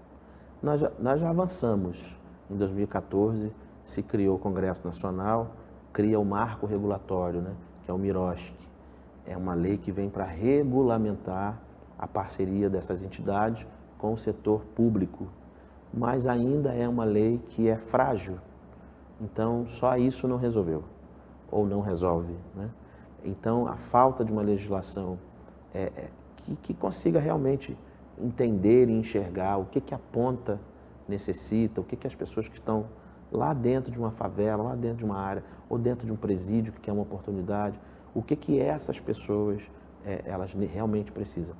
Nós já avançamos. Em 2014, se criou o Congresso Nacional, cria o marco regulatório, né, que é o MIROSC. É uma lei que vem para regulamentar a parceria dessas entidades com o setor público, mas ainda é uma lei que é frágil. Então, só isso não resolveu, ou não resolve, né? Então, a falta de uma legislação que consiga realmente entender e enxergar o que a ponta necessita, o que as pessoas que estão lá dentro de uma favela, lá dentro de uma área, ou dentro de um presídio que quer uma oportunidade, o que essas pessoas elas realmente precisam.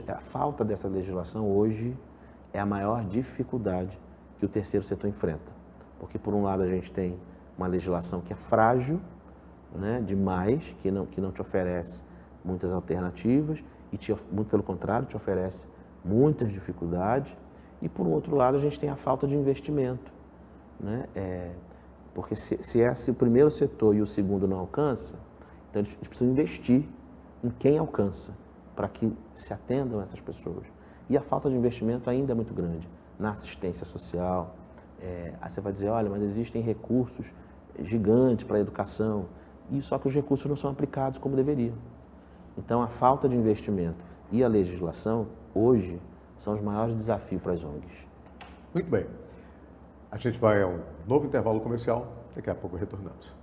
A falta dessa legislação hoje é a maior dificuldade que o terceiro setor enfrenta. Porque, por um lado, a gente tem uma legislação que é frágil, né, demais, que não te oferece muitas alternativas e, muito pelo contrário, te oferece muitas dificuldades. E, por outro lado, a gente tem a falta de investimento, né? Porque se o primeiro setor e o segundo não alcançam, então eles precisam investir em quem alcança, para que se atendam essas pessoas. E a falta de investimento ainda é muito grande na assistência social. Aí você vai dizer, olha, mas existem recursos gigantes para a educação, e só que os recursos não são aplicados como deveriam. Então, a falta de investimento e a legislação, hoje, são os maiores desafios para as ONGs. Muito bem. A gente vai a um novo intervalo comercial, daqui a pouco retornamos.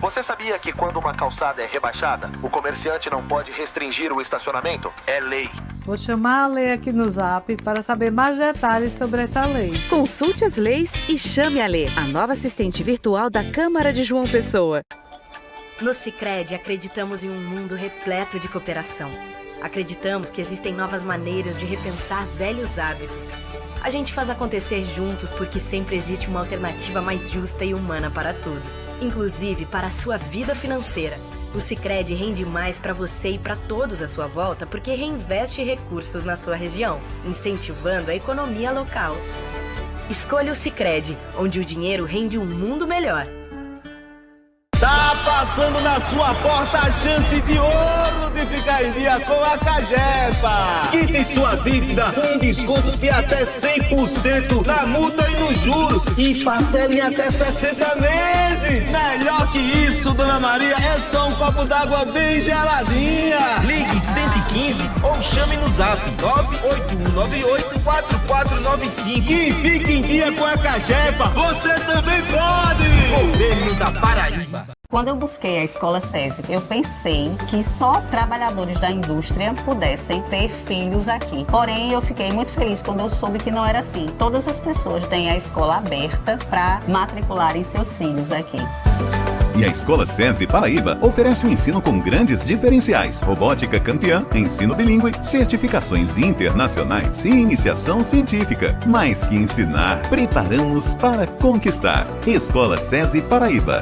Você sabia que quando uma calçada é rebaixada, o comerciante não pode restringir o estacionamento? É lei. Vou chamar a Lei aqui no Zap para saber mais detalhes sobre essa lei. Consulte as leis e chame a Lei, a nova assistente virtual da Câmara de João Pessoa. No Sicredi, acreditamos em um mundo repleto de cooperação. Acreditamos que existem novas maneiras de repensar velhos hábitos. A gente faz acontecer juntos porque sempre existe uma alternativa mais justa e humana para tudo, inclusive para a sua vida financeira. O Sicredi rende mais para você e para todos à sua volta porque reinveste recursos na sua região, incentivando a economia local. Escolha o Sicredi, onde o dinheiro rende um mundo melhor. Tá passando na sua porta a chance de ouro de ficar em dia com a Cagepa. Quite sua dívida com descontos de até 100% na multa e nos juros e parcele em até 60 meses. Melhor que isso, Dona Maria, é só um copo d'água bem geladinha. Ligue 115 ou chame no zap 981984495 e fique em dia com a Cagepa. Você também pode! Governo da Paraíba. Quando eu busquei a Escola SESI, eu pensei que só trabalhadores da indústria pudessem ter filhos aqui. Porém, eu fiquei muito feliz quando eu soube que não era assim. Todas as pessoas têm a escola aberta para matricularem seus filhos aqui. E a Escola SESI Paraíba oferece um ensino com grandes diferenciais: robótica campeã, ensino bilíngue, certificações internacionais e iniciação científica. Mais que ensinar, preparamos para conquistar. Escola SESI Paraíba.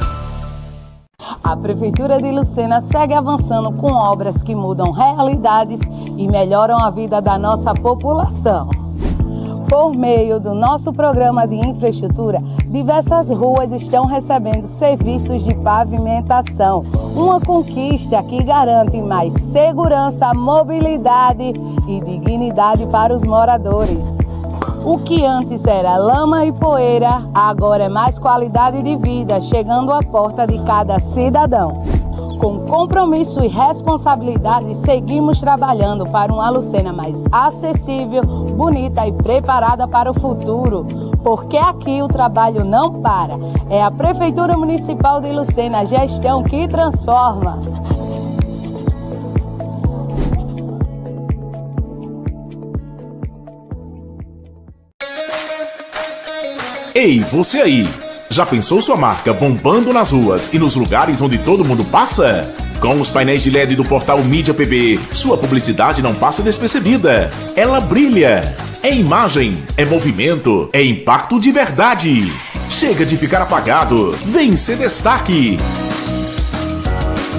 A Prefeitura de Lucena segue avançando com obras que mudam realidades e melhoram a vida da nossa população. Por meio do nosso programa de infraestrutura, diversas ruas estão recebendo serviços de pavimentação. Uma conquista que garante mais segurança, mobilidade e dignidade para os moradores. O que antes era lama e poeira, agora é mais qualidade de vida, chegando à porta de cada cidadão. Com compromisso e responsabilidade, seguimos trabalhando para uma Lucena mais acessível, bonita e preparada para o futuro. Porque aqui o trabalho não para. É a Prefeitura Municipal de Lucena, a gestão que transforma. Ei, você aí! Já pensou sua marca bombando nas ruas e nos lugares onde todo mundo passa? Com os painéis de LED do portal Mídia PB, sua publicidade não passa despercebida. Ela brilha. É imagem, é movimento, é impacto de verdade. Chega de ficar apagado. Vem ser destaque.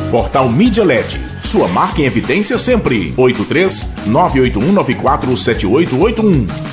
Portal Mídia LED. Sua marca em evidência sempre. 83-981947881.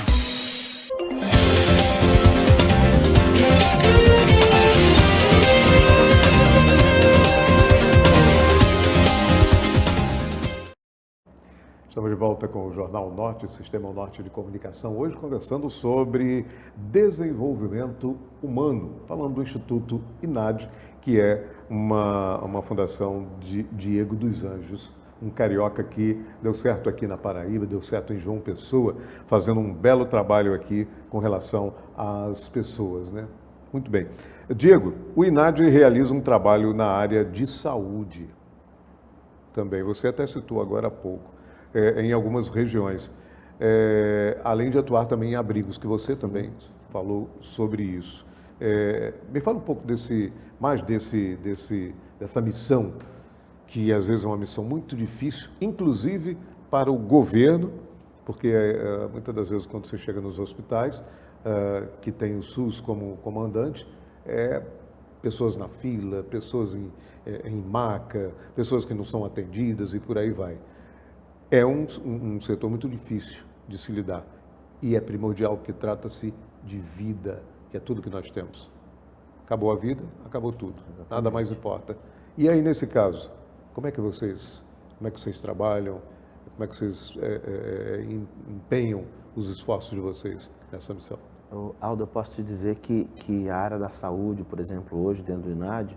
Estamos de volta com o Jornal Norte, Sistema Norte de Comunicação, hoje conversando sobre desenvolvimento humano, falando do Instituto INAD, que é uma fundação de Diego dos Anjos, um carioca que deu certo aqui na Paraíba, deu certo em João Pessoa, fazendo um belo trabalho aqui com relação às pessoas, né? Muito bem. Diego, o INAD realiza um trabalho na área de saúde também, você até citou agora há pouco. Em algumas regiões, além de atuar também em abrigos, que você também falou sobre isso. Me fala um pouco dessa missão, que às vezes é uma missão muito difícil, inclusive para o governo, porque muitas das vezes quando você chega nos hospitais, que tem o SUS como comandante, pessoas na fila, pessoas em maca, pessoas que não são atendidas e por aí vai. É um setor muito difícil de se lidar e é primordial porque trata-se de vida, que é tudo que nós temos. Acabou a vida, acabou tudo. Exatamente. Nada mais importa. E aí, nesse caso, como é que vocês trabalham, como é que vocês empenham os esforços de vocês nessa missão? Aldo, eu posso te dizer que a área da saúde, por exemplo, hoje dentro do INAD,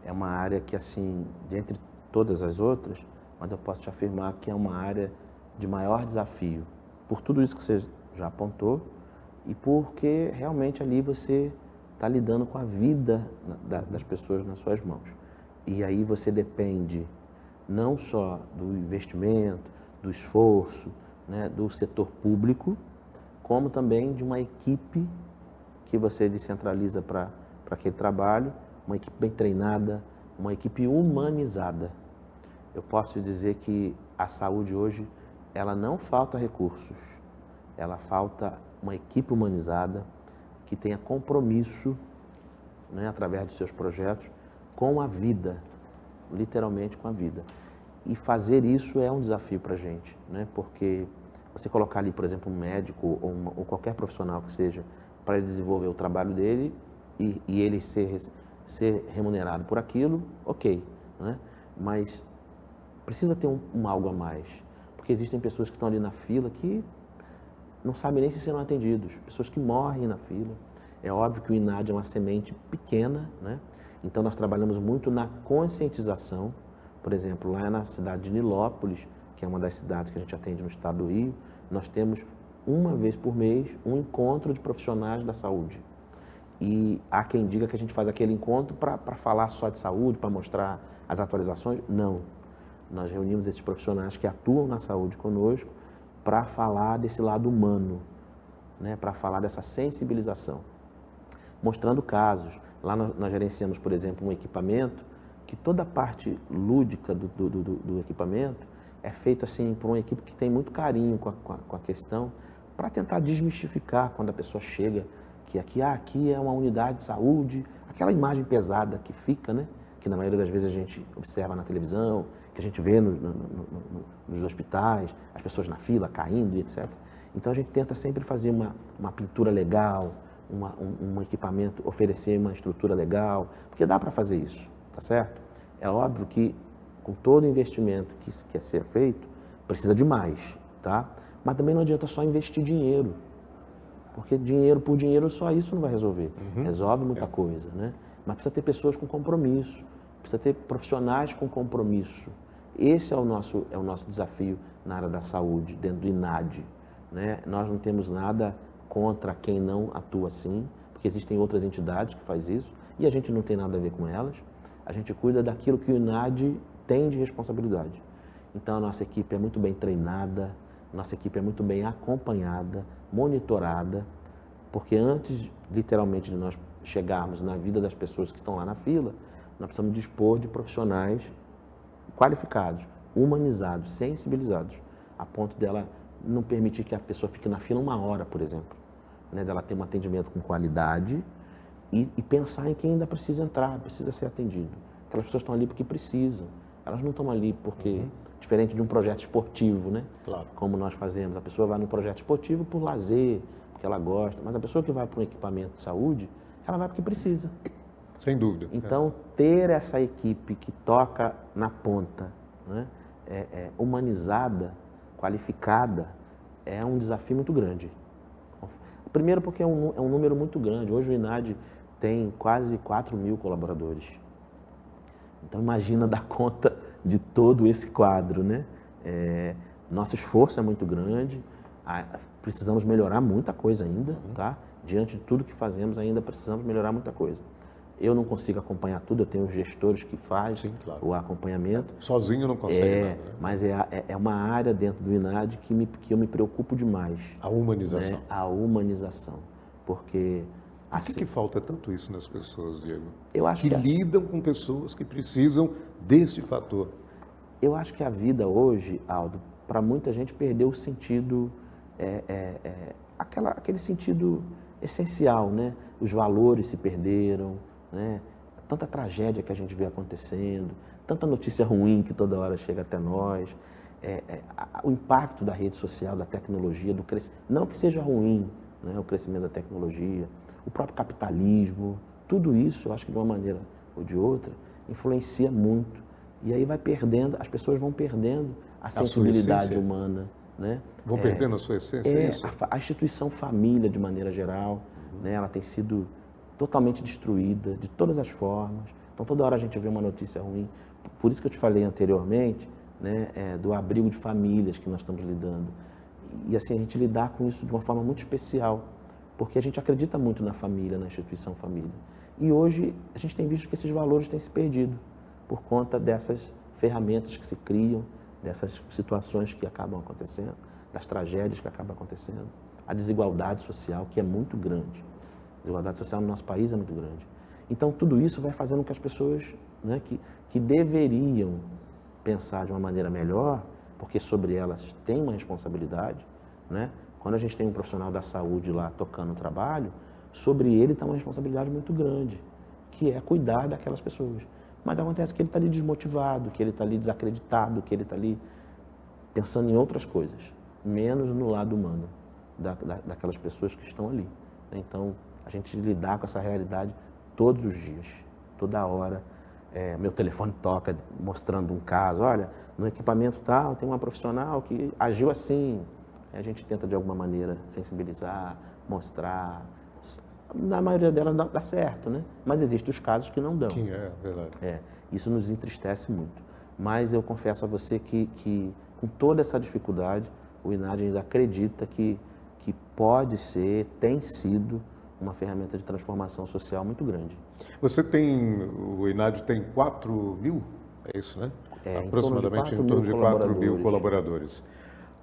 é uma área que, assim, dentre todas as outras, mas eu posso te afirmar que é uma área de maior desafio, por tudo isso que você já apontou e porque realmente ali você está lidando com a vida das pessoas nas suas mãos. E aí você depende não só do investimento, do esforço, né, do setor público, como também de uma equipe que você descentraliza para aquele trabalho, uma equipe bem treinada, uma equipe humanizada. Eu posso te dizer que a saúde hoje, ela não falta recursos, ela falta uma equipe humanizada que tenha compromisso, né, através dos seus projetos, com a vida, literalmente com a vida. E fazer isso é um desafio para a gente, né, porque você colocar ali, por exemplo, um médico ou qualquer profissional que seja, para ele desenvolver o trabalho dele e ele ser ser remunerado por aquilo, ok, né? Mas precisa ter um algo a mais, porque existem pessoas que estão ali na fila que não sabem nem se serão atendidos, pessoas que morrem na fila. É óbvio que o INAD é uma semente pequena, né? Então nós trabalhamos muito na conscientização. Por exemplo, lá na cidade de Nilópolis, que é uma das cidades que a gente atende no estado do Rio, nós temos uma vez por mês um encontro de profissionais da saúde. E há quem diga que a gente faz aquele encontro para falar só de saúde, para mostrar as atualizações. Não. Nós reunimos esses profissionais que atuam na saúde conosco para falar desse lado humano, né? Para falar dessa sensibilização. Mostrando casos. Lá nós gerenciamos, por exemplo, um equipamento que toda a parte lúdica do equipamento é feita assim por uma equipe que tem muito carinho com a questão, para tentar desmistificar quando a pessoa chega, que aqui é uma unidade de saúde, aquela imagem pesada que fica, né? Que na maioria das vezes a gente observa na televisão, que a gente vê nos hospitais, as pessoas na fila caindo e etc. Então a gente tenta sempre fazer uma pintura legal, um equipamento, oferecer uma estrutura legal, porque dá para fazer isso, tá certo? É óbvio que com todo investimento que quer ser feito, precisa de mais, tá? Mas também não adianta só investir dinheiro, porque dinheiro por dinheiro só isso não vai resolver. Resolve muita coisa, né? Mas precisa ter pessoas com compromisso, precisa ter profissionais com compromisso. Esse é o nosso desafio na área da saúde, dentro do INAD, né? Nós não temos nada contra quem não atua assim, porque existem outras entidades que fazem isso, e a gente não tem nada a ver com elas. A gente cuida daquilo que o INAD tem de responsabilidade. Então a nossa equipe é muito bem treinada, nossa equipe é muito bem acompanhada, monitorada, porque antes, literalmente, de nós chegarmos na vida das pessoas que estão lá na fila, nós precisamos dispor de profissionais qualificados, humanizados, sensibilizados, a ponto dela não permitir que a pessoa fique na fila 1 hora, por exemplo, né? Dela ter um atendimento com qualidade e pensar em quem ainda precisa entrar, precisa ser atendido. Aquelas pessoas estão ali porque precisam, elas não estão ali porque... Diferente de um projeto esportivo, né? Claro. Como nós fazemos. A pessoa vai num projeto esportivo por lazer, porque ela gosta, mas a pessoa que vai para um equipamento de saúde, ela vai porque precisa. Sem dúvida. Então, ter essa equipe que toca na ponta, né? Humanizada, qualificada, é um desafio muito grande. Primeiro porque é um número muito grande. Hoje o INAD tem quase 4.000 colaboradores. Então, imagina dar conta de todo esse quadro, né? Nosso esforço é muito grande, precisamos melhorar muita coisa ainda, tá? Diante de tudo que fazemos, ainda precisamos melhorar muita coisa. Eu não consigo acompanhar tudo, eu tenho os gestores que fazem o acompanhamento. Sozinho não consegue nada, né? Mas é uma área dentro do INAD que eu me preocupo demais. A humanização. Né? A humanização, porque... Por que falta tanto isso nas pessoas, Diego? Eu acho que lidam com pessoas que precisam desse fator. Eu acho que a vida hoje, Aldo, para muita gente perdeu o sentido, aquele sentido essencial, né? Os valores se perderam, né? Tanta tragédia que a gente vê acontecendo, tanta notícia ruim que toda hora chega até nós, o impacto da rede social, da tecnologia, do crescimento, não que seja ruim, né? O crescimento da tecnologia, o próprio capitalismo, tudo isso, eu acho que de uma maneira ou de outra, influencia muito. E aí vai perdendo, as pessoas vão perdendo a sensibilidade humana. Né? Vão perdendo a sua essência? Isso? A instituição família, de maneira geral, né? Ela tem sido totalmente destruída, de todas as formas. Então, toda hora a gente vê uma notícia ruim. Por isso que eu te falei anteriormente, né? Do abrigo de famílias que nós estamos lidando. E assim, a gente lidar com isso de uma forma muito especial, porque a gente acredita muito na família, na instituição família. E hoje a gente tem visto que esses valores têm se perdido por conta dessas ferramentas que se criam, dessas situações que acabam acontecendo, das tragédias que acabam acontecendo, a desigualdade social, que é muito grande. A desigualdade social no nosso país é muito grande. Então, tudo isso vai fazendo com que as pessoas, né, que deveriam pensar de uma maneira melhor, porque sobre elas tem uma responsabilidade, né? Quando a gente tem um profissional da saúde lá tocando o trabalho, sobre ele está uma responsabilidade muito grande, que é cuidar daquelas pessoas. Mas acontece que ele está ali desmotivado, que ele está ali desacreditado, que ele está ali pensando em outras coisas, menos no lado humano daquelas pessoas que estão ali. Então, a gente lidar com essa realidade todos os dias. toda hora. Meu telefone toca mostrando um caso, olha, no equipamento tal tem uma profissional que agiu assim. A gente tenta de alguma maneira sensibilizar, mostrar. Na maioria delas dá certo, né? Mas existem os casos que não dão. Sim, é verdade. Isso nos entristece muito. Mas eu confesso a você que com toda essa dificuldade, o INAD ainda acredita que pode ser, tem sido, uma ferramenta de transformação social muito grande. O INAD tem 4 mil, é isso, né? Aproximadamente em torno de 4 mil colaboradores.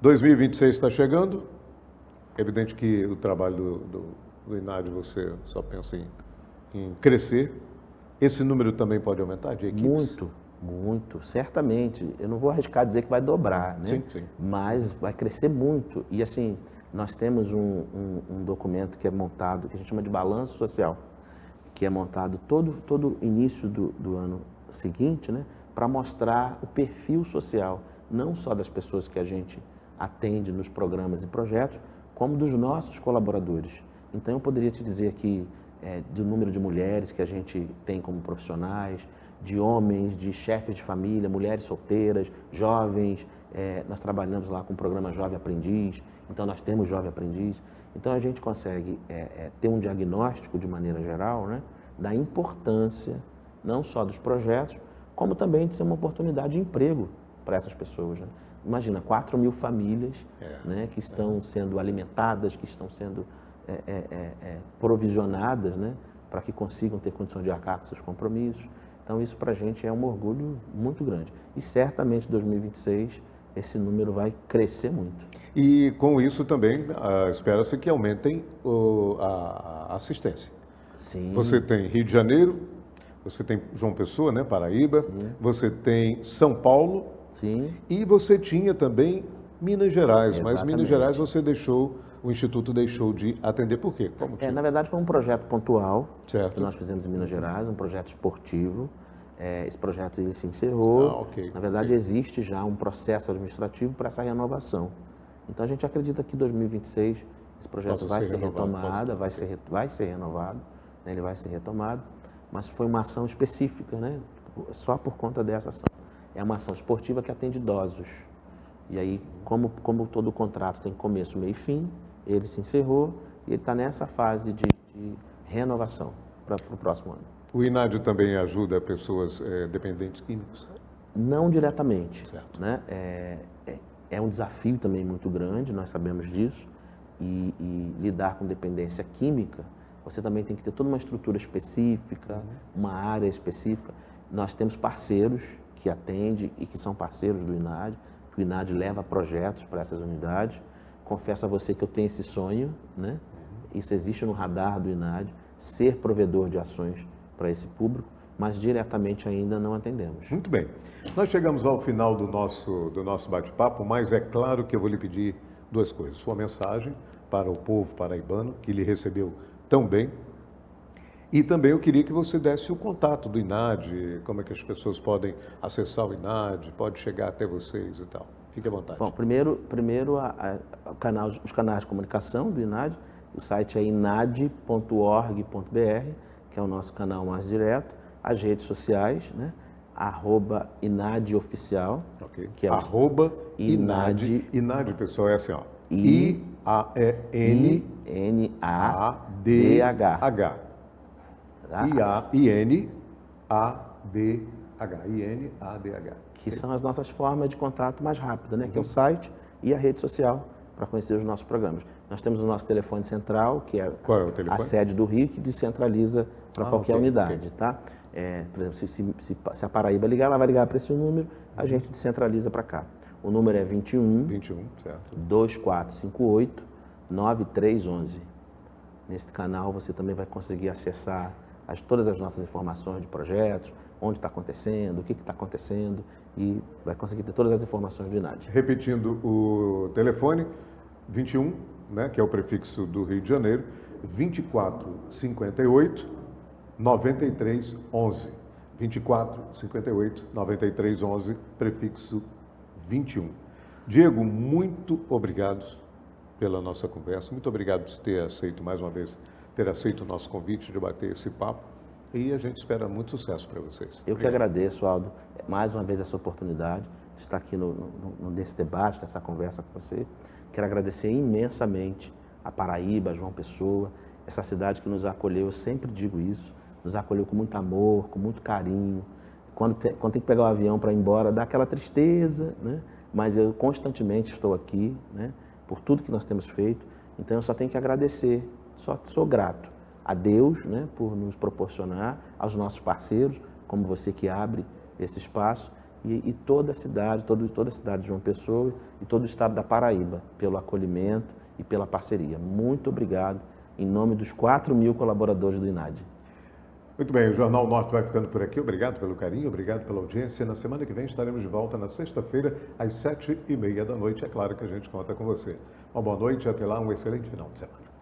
2026 está chegando, é evidente que o trabalho do INAD você só pensa em crescer. Esse número também pode aumentar de equipes? Muito, certamente. Eu não vou arriscar dizer que vai dobrar, né? Sim. Mas vai crescer muito. E assim, nós temos um documento que é montado, que a gente chama de balanço social, que é montado todo início do ano seguinte, né? Para mostrar o perfil social, não só das pessoas que a gente atende nos programas e projetos, como dos nossos colaboradores. Então, eu poderia te dizer aqui do número de mulheres que a gente tem como profissionais, de homens, de chefes de família, mulheres solteiras, jovens. Nós trabalhamos lá com o programa Jovem Aprendiz, então nós temos Jovem Aprendiz. Então, a gente consegue ter um diagnóstico, de maneira geral, né, da importância, não só dos projetos, como também de ser uma oportunidade de emprego para essas pessoas, né? Imagina, 4 mil famílias né, que estão sendo alimentadas, que estão sendo provisionadas, né, para que consigam ter condições de arcar com seus compromissos. Então, isso para a gente é um orgulho muito grande. E certamente, em 2026, esse número vai crescer muito. E com isso também espera-se que aumentem a assistência. Sim. Você tem Rio de Janeiro, você tem João Pessoa, né, Paraíba, você tem São Paulo. Sim. E você tinha também Minas Gerais, Exatamente. Mas Minas Gerais o Instituto deixou de atender. Por quê? Qual motivo? Na verdade, foi um projeto pontual que nós fizemos em Minas Gerais, um projeto esportivo. Esse projeto ele se encerrou. Na verdade, existe já um processo administrativo para essa renovação. Então, a gente acredita que em 2026 esse projeto vai ser retomado, vai ser renovado, né? Ele vai ser retomado, mas foi uma ação específica, né? Só por conta dessa ação. É uma ação esportiva que atende idosos. E aí, como todo contrato tem começo, meio e fim, ele se encerrou e ele está nessa fase de renovação para o próximo ano. O INAD também ajuda pessoas dependentes químicos? Não diretamente. Né? É um desafio também muito grande, nós sabemos disso. E lidar com dependência química, você também tem que ter toda uma estrutura específica, uma área específica. Nós temos parceiros que atendem e que são parceiros do INAD, que o INAD leva projetos para essas unidades. Confesso a você que eu tenho esse sonho, né? Isso existe no radar do INAD, ser provedor de ações para esse público, mas diretamente ainda não atendemos. Muito bem. Nós chegamos ao final do nosso bate-papo, mas é claro que eu vou lhe pedir duas coisas. Sua mensagem para o povo paraibano, que lhe recebeu tão bem, e também eu queria que você desse o contato do INAD, como é que as pessoas podem acessar o INAD, pode chegar até vocês e tal. Fique à vontade. Bom, primeiro os canais de comunicação do INAD, o site é inad.org.br, que é o nosso canal mais direto, as redes sociais, né? @INADOficial, que é @INAD. INAD, pessoal, é assim, ó. IANADH. INADH. Que são as nossas formas de contato mais rápidas, né? Que é o site e a rede social para conhecer os nossos programas. Nós temos o nosso telefone central, que é a sede do Rio, que descentraliza para qualquer unidade, tá? Por exemplo, se a Paraíba ligar, ela vai ligar para esse número, a gente descentraliza para cá. O número é 21 certo. 2458 9311. Nesse canal você também vai conseguir acessar todas as nossas informações de projetos, onde está acontecendo, o que está acontecendo, e vai conseguir ter todas as informações do INAD. Repetindo o telefone, 21, né, que é o prefixo do Rio de Janeiro, 2458 9311. 2458 9311, prefixo 21. Diego, muito obrigado pela nossa conversa, muito obrigado por ter aceito mais uma vez, ter aceito o nosso convite de bater esse papo. e a gente espera muito sucesso para vocês. Eu que agradeço, Aldo, mais uma vez essa oportunidade de estar aqui nesse debate, nessa conversa com você. Quero agradecer imensamente a Paraíba, a João Pessoa, essa cidade que nos acolheu, eu sempre digo isso, nos acolheu com muito amor, com muito carinho. Quando tem que pegar o avião para ir embora, dá aquela tristeza, né? Mas eu constantemente estou aqui, né? Por tudo que nós temos feito. Então eu só tenho que agradecer, só sou grato a Deus, né? Por nos proporcionar, aos nossos parceiros, como você que abre esse espaço, e toda a cidade, toda a cidade de João Pessoa e todo o estado da Paraíba, pelo acolhimento e pela parceria. Muito obrigado, em nome dos 4.000 colaboradores do INAD. Muito bem, o Jornal Norte vai ficando por aqui. Obrigado pelo carinho, obrigado pela audiência. Na semana que vem estaremos de volta na sexta-feira, às 7h30 da noite. É claro que a gente conta com você. Uma boa noite e até lá, um excelente final de semana.